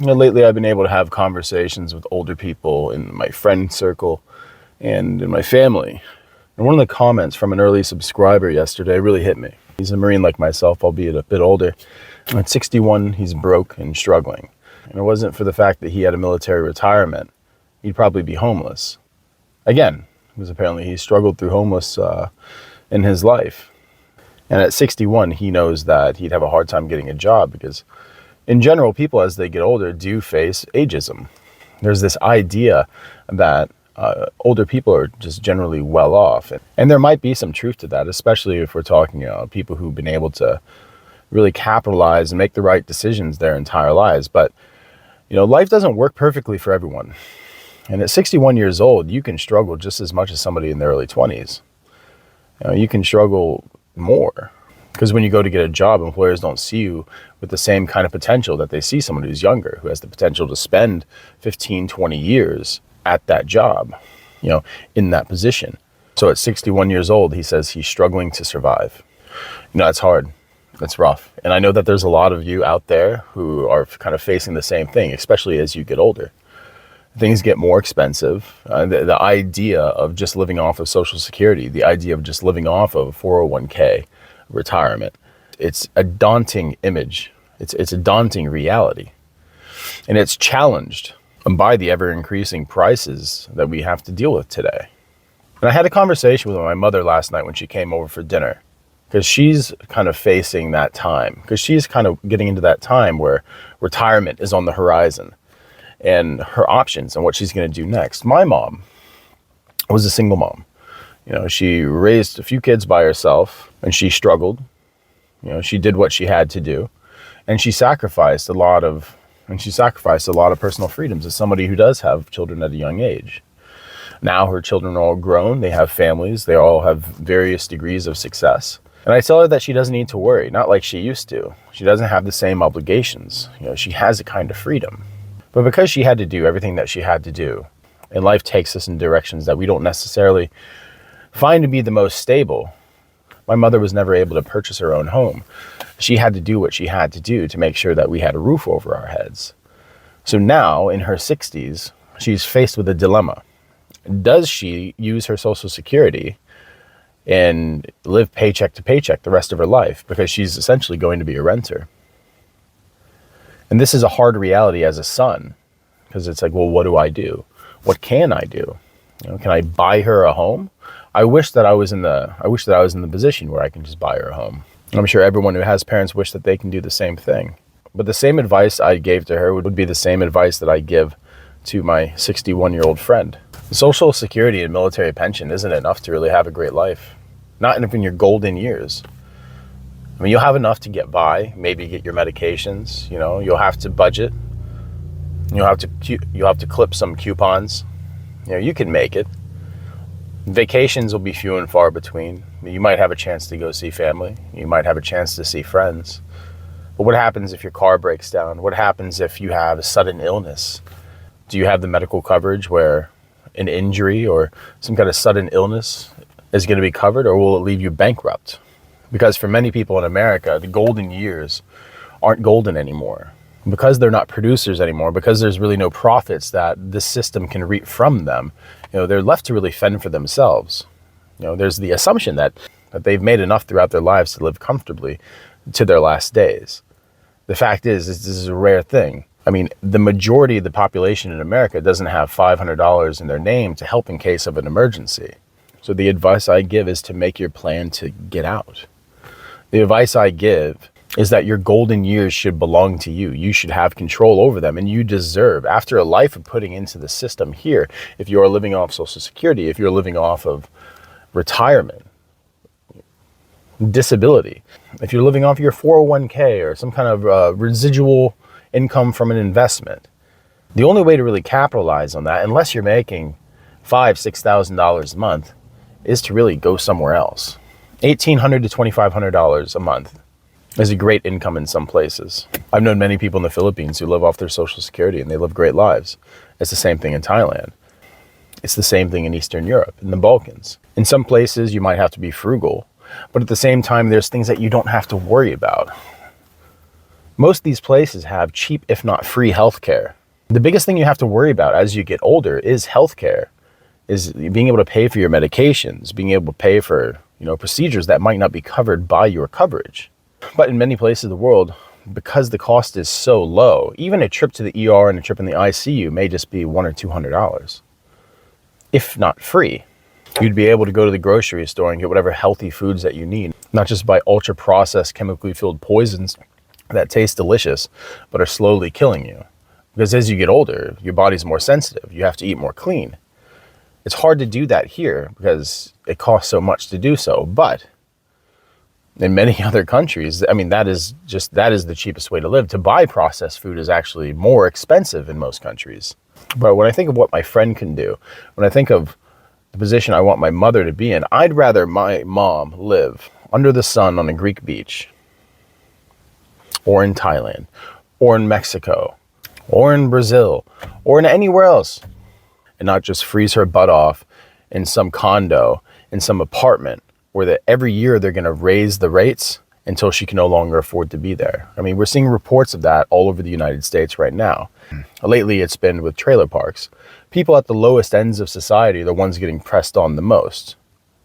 Lately I've been able to have conversations with older people in my friend circle and in my family. And one of the comments from an early subscriber yesterday really hit me. He's a Marine like myself, albeit a bit older. At 61, he's broke and struggling. And it wasn't for the fact that he had a military retirement, he'd probably be homeless. Again, because apparently he struggled through homeless in his life. And at 61, he knows that he'd have a hard time getting a job because in general, people as they get older do face ageism. There's this idea that older people are just generally well off. And there might be some truth to that, especially if we're talking about people who've been able to really capitalize and make the right decisions their entire lives. But, life doesn't work perfectly for everyone. And at 61 years old, you can struggle just as much as somebody in their early 20s. You can struggle more. Because when you go to get a job, employers don't see you with the same kind of potential that they see someone who's younger, who has the potential to spend 15, 20 years at that job, in that position. So at 61 years old, he says he's struggling to survive. That's hard. That's rough. And I know that there's a lot of you out there who are kind of facing the same thing, especially as you get older. Things get more expensive. The idea of just living off of Social Security, the idea of just living off of 401k, retirement, it's a daunting image. It's a daunting reality. And it's challenged by the ever-increasing prices that we have to deal with today. And I had a conversation with my mother last night when she came over for dinner, because she's kind of facing that time, because she's kind of getting into that time where retirement is on the horizon and her options and what she's going to do next. My mom was a single mom. She raised a few kids by herself and she struggled. She did what she had to do, and she sacrificed a lot of personal freedoms as somebody who does have children at a young age. Now her children are all grown, they have families, they all have various degrees of success. And I tell her that she doesn't need to worry, not like she used to. She doesn't have the same obligations. She has a kind of freedom. But because she had to do everything that she had to do, and life takes us in directions that we don't necessarily find to be the most stable, my mother was never able to purchase her own home. She had to do what she had to do to make sure that we had a roof over our heads. So now, in her 60s, she's faced with a dilemma. Does she use her Social Security and live paycheck to paycheck the rest of her life? Because she's essentially going to be a renter. And this is a hard reality as a son, because it's like, well, what do I do? What can I do? Can I buy her a home? I wish that I was in the position where I can just buy her a home. And I'm sure everyone who has parents wish that they can do the same thing. But the same advice I gave to her would be the same advice that I give to my 61-year-old friend. Social Security and military pension isn't enough to really have a great life. Not in your golden years. You'll have enough to get by, maybe get your medications, you'll have to budget. You'll have to clip some coupons. You can make it. Vacations will be few and far between. You might have a chance to go see family. You might have a chance to see friends. But what happens if your car breaks down? What happens if you have a sudden illness? Do you have the medical coverage where an injury or some kind of sudden illness is going to be covered, or will it leave you bankrupt? Because for many people in America, the golden years aren't golden anymore. Because they're not producers anymore, because there's really no profits that this system can reap from them, they're left to really fend for themselves. There's the assumption that they've made enough throughout their lives to live comfortably to their last days. The fact is this is a rare thing. The majority of the population in America doesn't have $500 in their name to help in case of an emergency. So the advice I give is to make your plan to get out. The advice I give is that your golden years should belong to you. You should have control over them, and you deserve, after a life of putting into the system here, if you are living off Social Security, if you're living off of retirement, disability, if you're living off your 401k or some kind of residual income from an investment, the only way to really capitalize on that, unless you're making $5,000-$6,000 a month, is to really go somewhere else. $1,800 to $2,500 a month is a great income in some places. I've known many people in the Philippines who live off their Social Security and they live great lives. It's the same thing in Thailand. It's the same thing in Eastern Europe, in the Balkans. In some places, you might have to be frugal, but at the same time, there's things that you don't have to worry about. Most of these places have cheap, if not free, healthcare. The biggest thing you have to worry about as you get older is healthcare, is being able to pay for your medications, being able to pay for, procedures that might not be covered by your coverage. But in many places of the world, because the cost is so low, even a trip to the ER and a trip in the ICU may just be $100 or $200, if not free. You'd be able to go to the grocery store and get whatever healthy foods that you need, not just buy ultra-processed, chemically filled poisons that taste delicious, but are slowly killing you. Because as you get older, your body's more sensitive. You have to eat more clean. It's hard to do that here because it costs so much to do so. But in many other countries, that is the cheapest way to live. To buy processed food is actually more expensive in most countries. But when I think of what my friend can do, when I think of the position I want my mother to be in, I'd rather my mom live under the sun on a Greek beach, or in Thailand, or in Mexico, or in Brazil, or in anywhere else, and not just freeze her butt off in some condo, in some apartment, where every year they're going to raise the rates until she can no longer afford to be there. We're seeing reports of that all over the United States right now. Lately, it's been with trailer parks. People at the lowest ends of society are the ones getting pressed on the most.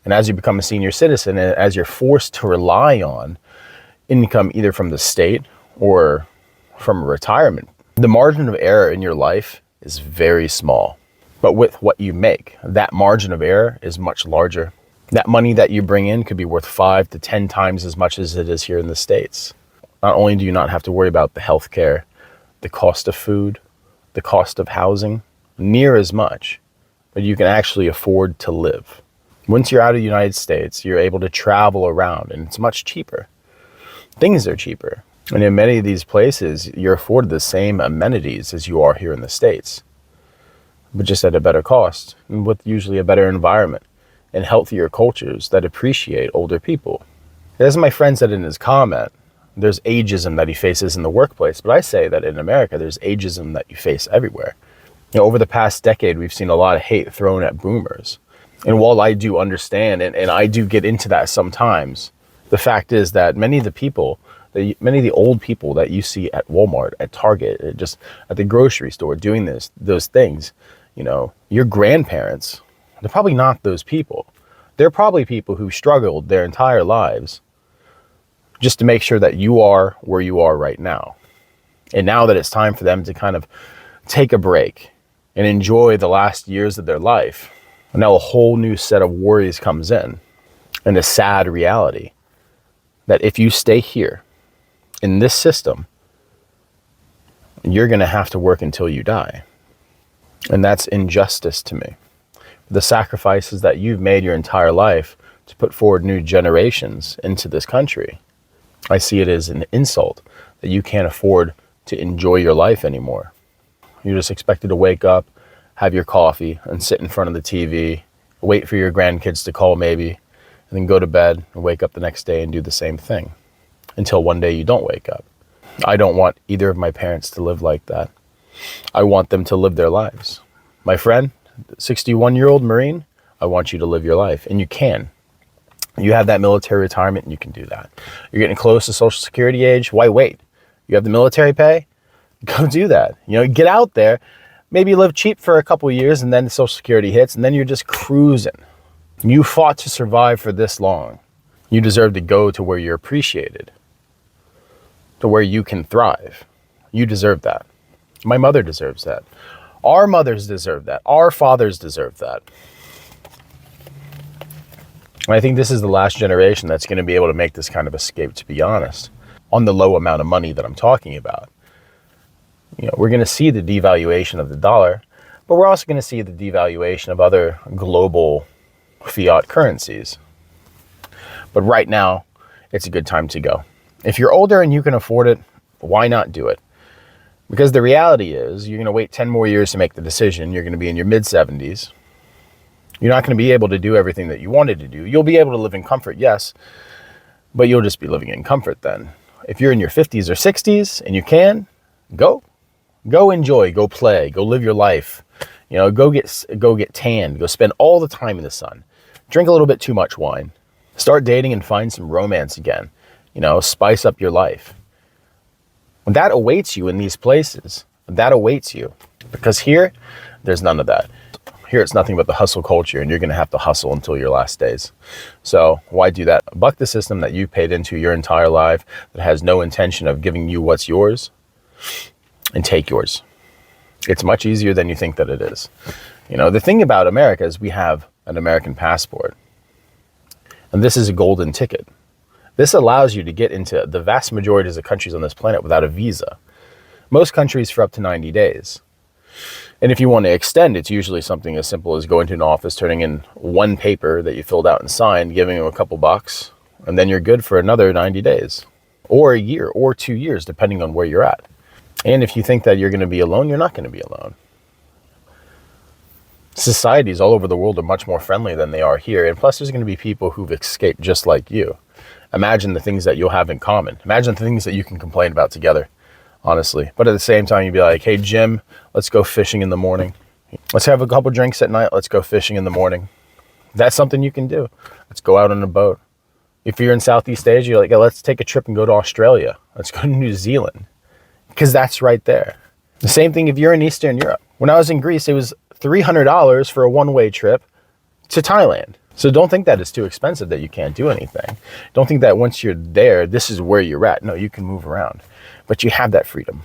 And as you become a senior citizen, and as you're forced to rely on income either from the state or from retirement, the margin of error in your life is very small. But with what you make, that margin of error is much larger. That money that you bring in could be worth 5 to 10 times as much as it is here in the States. Not only do you not have to worry about the healthcare, the cost of food, the cost of housing, near as much, but you can actually afford to live. Once you're out of the United States, you're able to travel around, and it's much cheaper. Things are cheaper. And in many of these places, you're afforded the same amenities as you are here in the States, but just at a better cost, and with usually a better environment and healthier cultures that appreciate older people. As my friend said in his comment, there's ageism that he faces in the workplace, but I say that in America, there's ageism that you face everywhere. Over the past decade, we've seen a lot of hate thrown at boomers. And while I do understand, and I do get into that sometimes, the fact is that many of the old people that you see at Walmart, at Target, just at the grocery store doing those things, your grandparents, they're probably not those people. They're probably people who struggled their entire lives just to make sure that you are where you are right now. And now that it's time for them to kind of take a break and enjoy the last years of their life, now a whole new set of worries comes in, and a sad reality that if you stay here in this system, you're going to have to work until you die. And that's injustice to me. The sacrifices that you've made your entire life to put forward new generations into this country, I see it as an insult that you can't afford to enjoy your life anymore. You're just expected to wake up, have your coffee, and sit in front of the TV, wait for your grandkids to call maybe, and then go to bed and wake up the next day and do the same thing until one day you don't wake up. I don't want either of my parents to live like that. I want them to live their lives. My friend, 61-year-old Marine, I want you to live your life, and you can. You have that military retirement, and you can do that. You're getting close to Social Security age. Why wait? You have the military pay? Go do that. Get out there. Maybe live cheap for a couple of years, and then the Social Security hits, and then you're just cruising. You fought to survive for this long. You deserve to go to where you're appreciated, to where you can thrive. You deserve that. My mother deserves that. Our mothers deserve that. Our fathers deserve that. And I think this is the last generation that's going to be able to make this kind of escape, to be honest, on the low amount of money that I'm talking about. We're going to see the devaluation of the dollar, but we're also going to see the devaluation of other global fiat currencies. But right now, it's a good time to go. If you're older and you can afford it, why not do it? Because the reality is you're going to wait 10 more years to make the decision. You're going to be in your mid-70s. You're not going to be able to do everything that you wanted to do. You'll be able to live in comfort, yes, but you'll just be living in comfort then. If you're in your 50s or 60s and you can, go. Go enjoy, go play, go live your life. Go get tanned, go spend all the time in the sun. Drink a little bit too much wine. Start dating and find some romance again. Spice up your life. That awaits you in these places. That awaits you. Because here, there's none of that. Here, it's nothing but the hustle culture, and you're going to have to hustle until your last days. So why do that? Buck the system that you paid into your entire life that has no intention of giving you what's yours, and take yours. It's much easier than you think that it is. You know, the thing about America is we have an American passport, and this is a golden ticket. This allows you to get into the vast majority of the countries on this planet without a visa. Most countries for up to 90 days. And if you want to extend, it's usually something as simple as going to an office, turning in one paper that you filled out and signed, giving them a couple bucks, and then you're good for another 90 days, or a year, or 2 years, depending on where you're at. And if you think that you're going to be alone, you're not going to be alone. Societies all over the world are much more friendly than they are here. And plus, there's going to be people who've escaped just like you. Imagine the things that you'll have in common. Imagine the things that you can complain about together, honestly. But at the same time, you'd be like, hey, Jim, let's go fishing in the morning. Let's have a couple drinks at night. Let's go fishing in the morning. That's something you can do. Let's go out on a boat. If you're in Southeast Asia, you're like, yeah, let's take a trip and go to Australia. Let's go to New Zealand. Because that's right there. The same thing if you're in Eastern Europe. When I was in Greece, it was $300 for a one-way trip to Thailand. So don't think that it's too expensive that you can't do anything. Don't think that once you're there, this is where you're at. No, you can move around, but you have that freedom.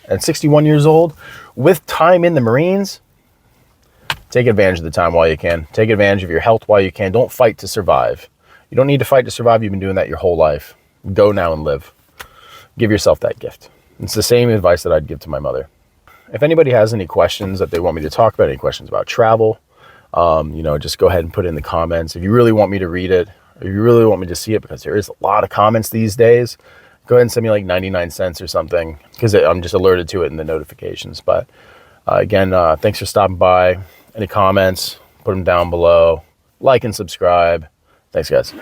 At 61 years old, with time in the Marines, take advantage of the time while you can. Take advantage of your health while you can. Don't fight to survive. You don't need to fight to survive. You've been doing that your whole life. Go now and live. Give yourself that gift. It's the same advice that I'd give to my mother. If anybody has any questions that they want me to talk about, any questions about travel, just go ahead and put it in the comments. If you really want me to read it, or you really want me to see it, because there is a lot of comments these days, go ahead and send me like 99 cents or something, because I'm just alerted to it in the notifications. But again, thanks for stopping by. Any comments, put them down below. Like and subscribe. Thanks, guys.